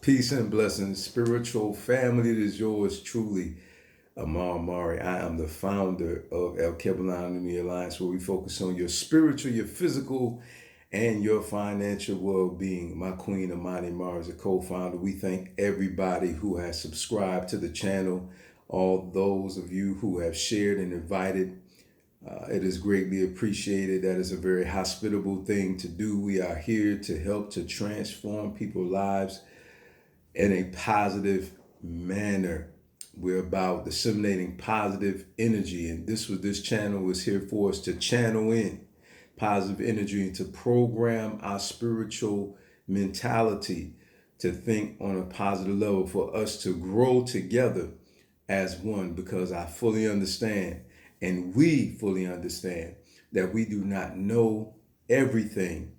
Peace and blessings, spiritual family. It is yours truly, Amar Mari. I am the founder of El Kebalan Alliance, where we focus on your spiritual, your physical, and your financial well-being. My queen, Amani Mari, is a co-founder. We thank everybody who has subscribed to the channel, all those of you who have shared and invited. It is greatly appreciated. That is a very hospitable thing to do. We are here to help to transform people's lives in a positive manner. We're about disseminating positive energy, and this channel was here for us to channel in positive energy and to program our spiritual mentality to think on a positive level for us to grow together as one, because I fully understand and we fully understand that we do not know everything.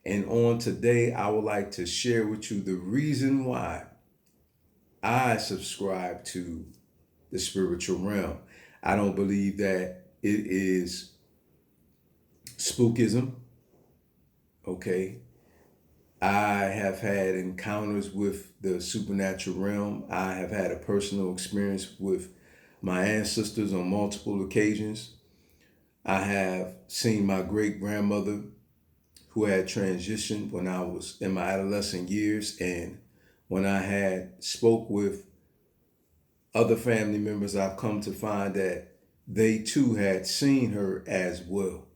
And on today, I would like to share with you the reason why I subscribe to the spiritual realm. I don't believe that it is spookism. Okay. I have had encounters with the supernatural realm. I have had a personal experience with my ancestors on multiple occasions. I have seen my great grandmother who had transitioned when I was in my adolescent years, and when I had spoke with other family members, I've come to find that they too had seen her as well.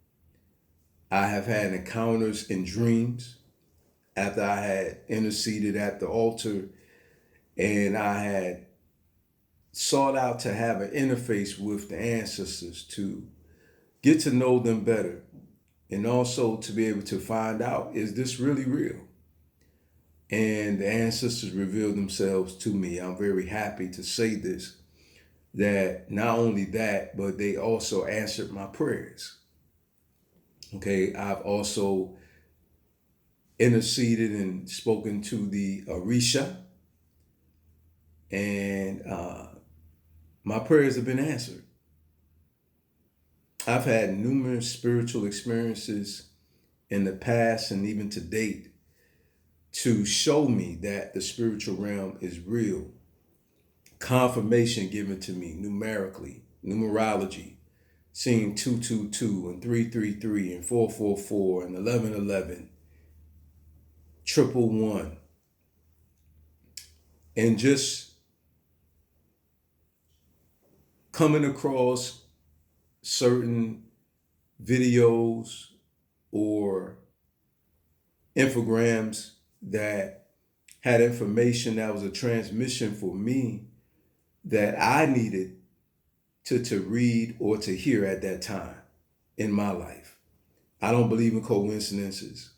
I have had encounters in dreams after I had interceded at the altar, and I had sought out to have an interface with the ancestors to get to know them better, and also to be able to find out, is this really real? And the ancestors revealed themselves to me. I'm very happy to say this, that not only that, but they also answered my prayers. Okay, I've also interceded and spoken to the Orisha, and my prayers have been answered. I've had numerous spiritual experiences in the past and even to date to show me that the spiritual realm is real. Confirmation given to me numerically, numerology, seeing 222 and 333 and 444 and 1111, triple one, and just coming across certain videos or infograms that had information that was a transmission for me that I needed to read or to hear at that time in my life. I don't believe in coincidences.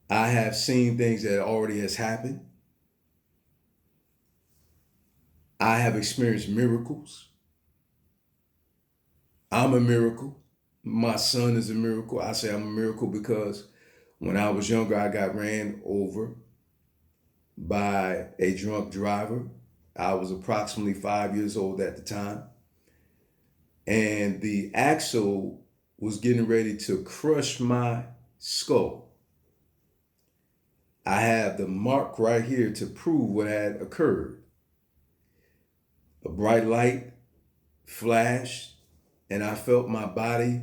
I have seen things that already has happened. I have experienced miracles. I'm a miracle. My son is a miracle. I say I'm a miracle because when I was younger, I got ran over by a drunk driver. I was approximately 5 years old at the time. And the axle was getting ready to crush my skull. I have the mark right here to prove what had occurred. A bright light flashed, and I felt my body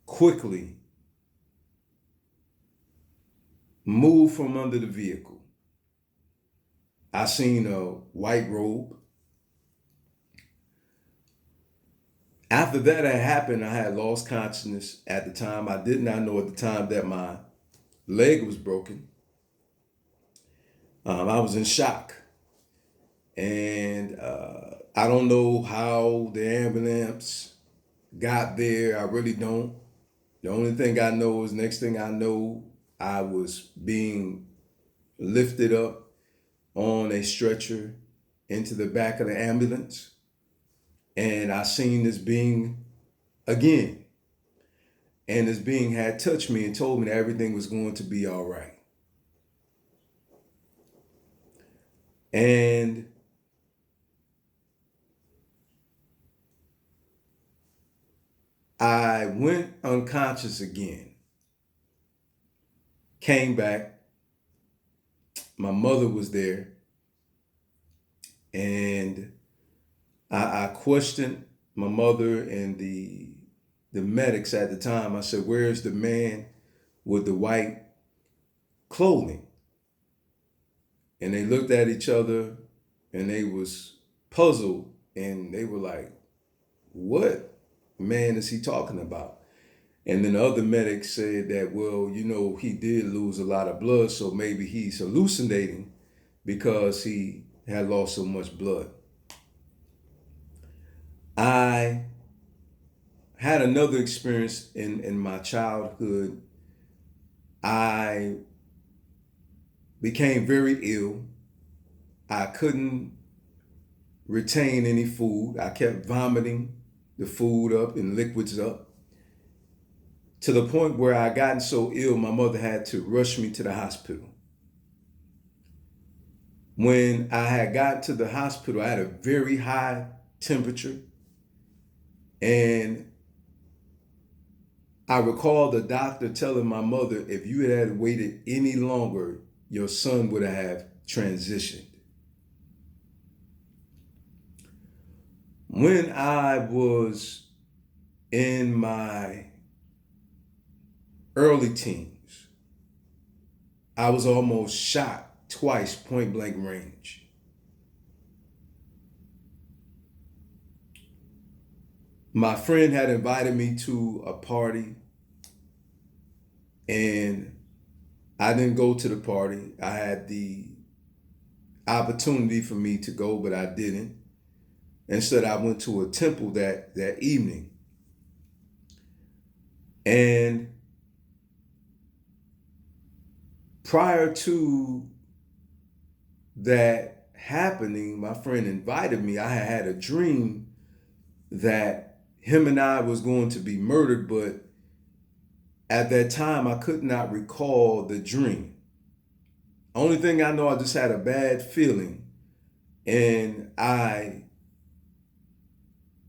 quickly move from under the vehicle. I seen a white robe. After that had happened, I had lost consciousness at the time. I did not know at the time that my leg was broken. I was in shock. And I don't know how the ambulance got there. I really don't. The only thing I know is next thing I know, I was being lifted up on a stretcher into the back of the ambulance. And I seen this being again. And this being had touched me and told me that everything was going to be all right. And I went unconscious again, came back, my mother was there, and I questioned my mother and the medics at the time. I said, "Where's the man with the white clothing?" And they looked at each other, and they was puzzled, and they were like, "What man is he talking about?" And then the other medics said that, well, he did lose a lot of blood, so maybe he's hallucinating because he had lost so much blood. I had another experience in my childhood. I became very ill. I couldn't retain any food. I kept vomiting the food up and liquids up to the point where I gotten so ill, my mother had to rush me to the hospital. When I had gotten to the hospital, I had a very high temperature. And I recall the doctor telling my mother, if you had waited any longer, your son would have transitioned. When I was in my early teens, I was almost shot twice, point blank range. My friend had invited me to a party, and I didn't go to the party. I had the opportunity for me to go, but I didn't. Instead, I went to a temple that evening. And prior to that happening, my friend invited me. I had a dream that him and I was going to be murdered, but at that time, I could not recall the dream. Only thing I know, I just had a bad feeling, and I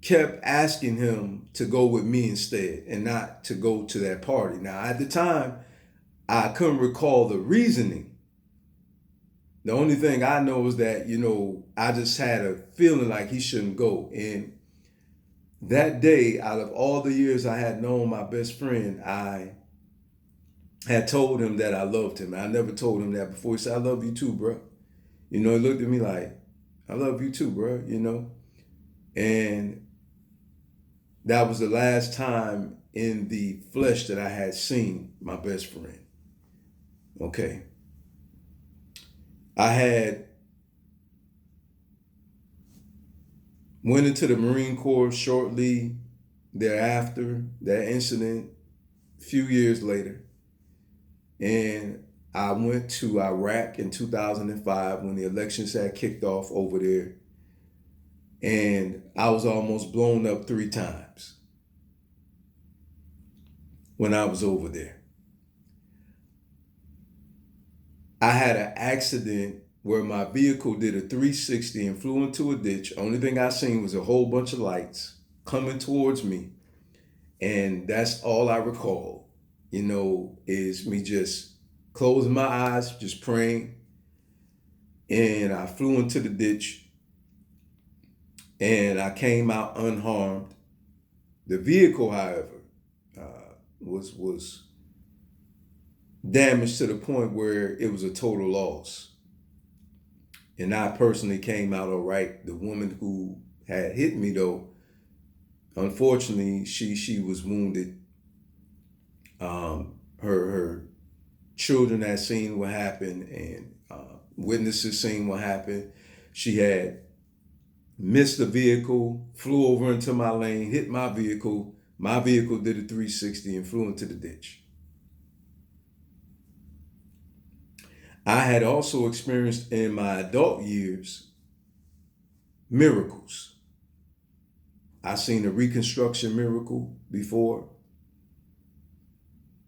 kept asking him to go with me instead and not to go to that party. Now, at the time, I couldn't recall the reasoning. The only thing I know is that, I just had a feeling like he shouldn't go. And that day, out of all the years I had known my best friend, I had told him that I loved him. I never told him that before. He said, "I love you too, bro." He looked at me like, "I love you too, bro," And that was the last time in the flesh that I had seen my best friend. Okay. I had went into the Marine Corps shortly thereafter, that incident, a few years later. And I went to Iraq in 2005 when the elections had kicked off over there. And I was almost blown up 3 times when I was over there. I had an accident where my vehicle did a 360 and flew into a ditch. Only thing I seen was a whole bunch of lights coming towards me. And that's all I recall, is me just closing my eyes, just praying. And I flew into the ditch, and I came out unharmed. The vehicle, however, was damaged to the point where it was a total loss. And I personally came out all right. The woman who had hit me, though, unfortunately, she was wounded. Her children had seen what happened, and witnesses seen what happened. She had missed the vehicle, flew over into my lane, hit my vehicle. My vehicle did a 360 and flew into the ditch. I had also experienced in my adult years miracles. I seen a reconstruction miracle before.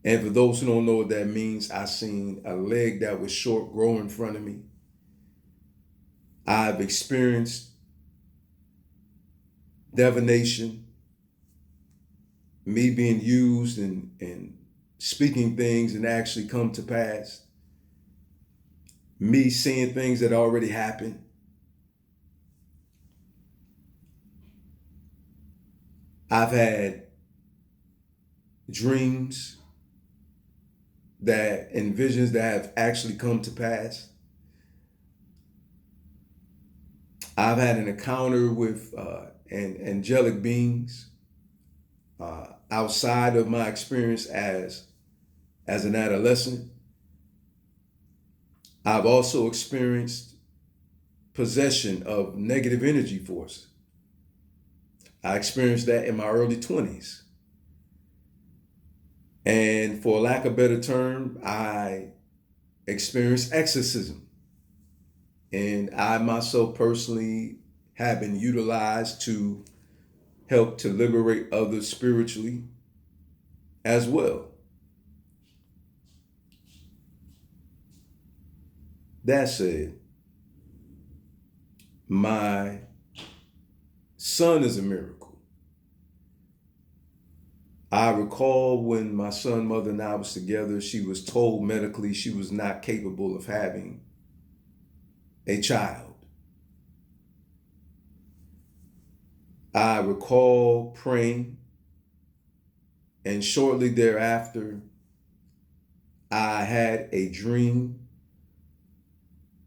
And for those who don't know what that means, I seen a leg that was short grow in front of me. I've experienced divination, me being used and speaking things and actually come to pass. me seeing things that already happened. I've had dreams that and visions that have actually come to pass. I've had an encounter with angelic beings outside of my experience as an adolescent. I've also experienced possession of negative energy force. I experienced that in my early 20s. And for lack of a better term, I experienced exorcism. And I myself personally have been utilized to help to liberate others spiritually as well. That said, my son is a miracle. I recall when my son, mother, and I was together, she was told medically she was not capable of having a child. I recall praying, and shortly thereafter, I had a dream,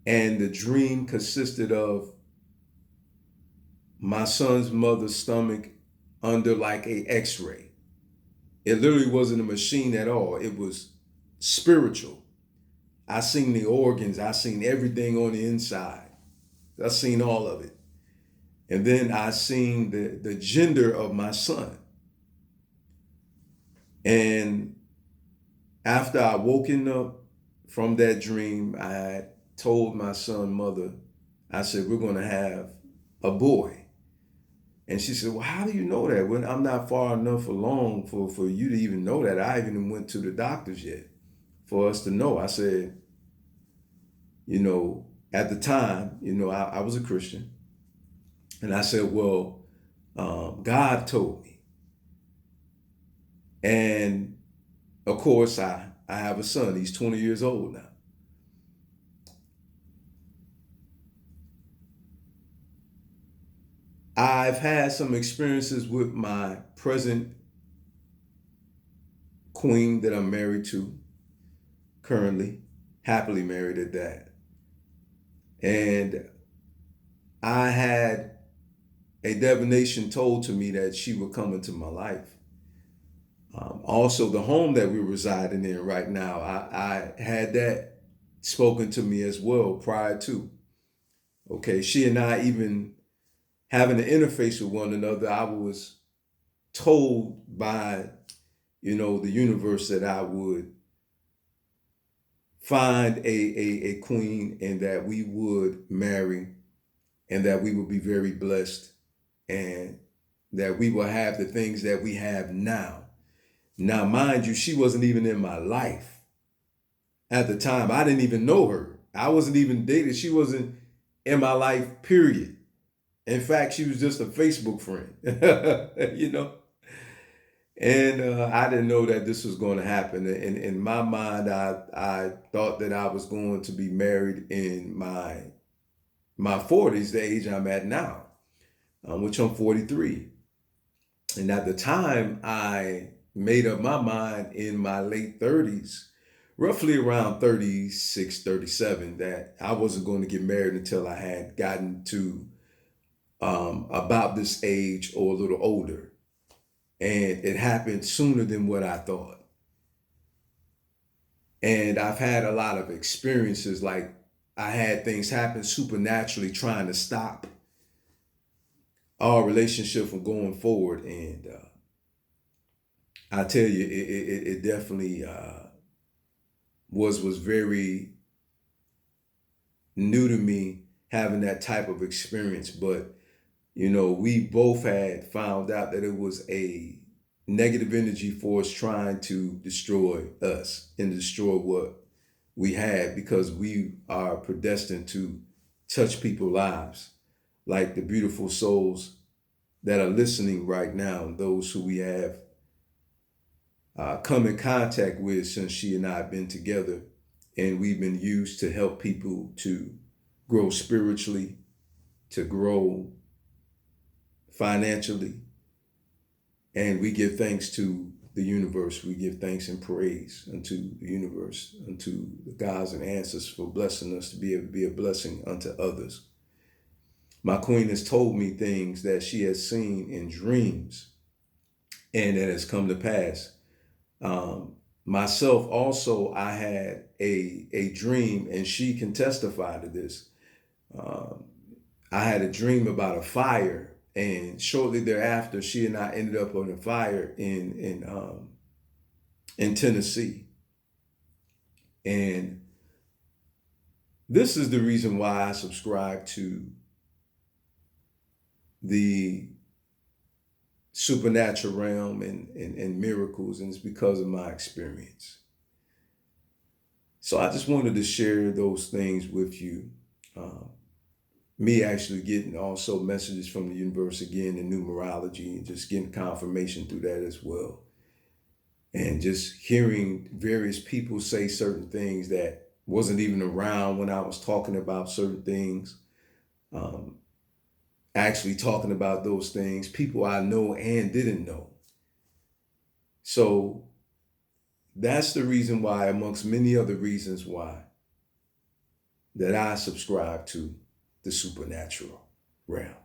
and the dream consisted of my son's mother's stomach under like a x-ray. It literally wasn't a machine at all. It was spiritual. I seen the organs. I seen everything on the inside. I seen all of it. And then I seen the gender of my son. And after I woken up from that dream, I had told my son mother, I said, we're going to have a boy. And she said, well, how do you know that? When I'm not far enough along for you to even know that. I even went to the doctors yet for us to know. I said, at the time, I was a Christian. And I said, well, God told me. And of course, I have a son. He's 20 years old now. I've had some experiences with my present queen that I'm married to currently, happily married at that. And I had a divination told to me that she would come into my life. Also, the home that we're residing in right now, I had that spoken to me as well prior to. Okay, she and I even having an interface with one another, I was told by, the universe that I would find a queen and that we would marry and that we would be very blessed and that we will have the things that we have now. Now, mind you, she wasn't even in my life at the time. I didn't even know her. I wasn't even dated. She wasn't in my life, period. In fact, she was just a Facebook friend, And I didn't know that this was going to happen. And in my mind, I thought that I was going to be married in my 40s, the age I'm at now, which I'm 43. And at the time, I made up my mind in my late 30s, roughly around 36, 37, that I wasn't going to get married until I had gotten to about this age or a little older. And it happened sooner than what I thought. And I've had a lot of experiences, like I had things happen supernaturally trying to stop our relationship from going forward. And I tell you, it definitely was very new to me having that type of experience. But we both had found out that it was a negative energy force trying to destroy us and destroy what we had, because we are predestined to touch people's lives, like the beautiful souls that are listening right now, those who we have come in contact with since she and I have been together and we've been used to help people to grow spiritually, to grow financially. And we give thanks to the universe. We give thanks and praise unto the universe, unto the gods and ancestors for blessing us to be able to be a blessing unto others. My queen has told me things that she has seen in dreams and that has come to pass. Myself also, I had a dream, and she can testify to this. I had a dream about a fire, and shortly thereafter, she and I ended up on a fire in Tennessee. And this is the reason why I subscribe to the supernatural realm and miracles, and it's because of my experience. So I just wanted to share those things with you. Um, Me actually getting also messages from the universe again in numerology, and just getting confirmation through that as well. And just hearing various people say certain things that wasn't even around when I was talking about certain things. Um, Actually talking about those things, people I know and didn't know. So that's the reason why, amongst many other reasons why, that I subscribe to the supernatural realm.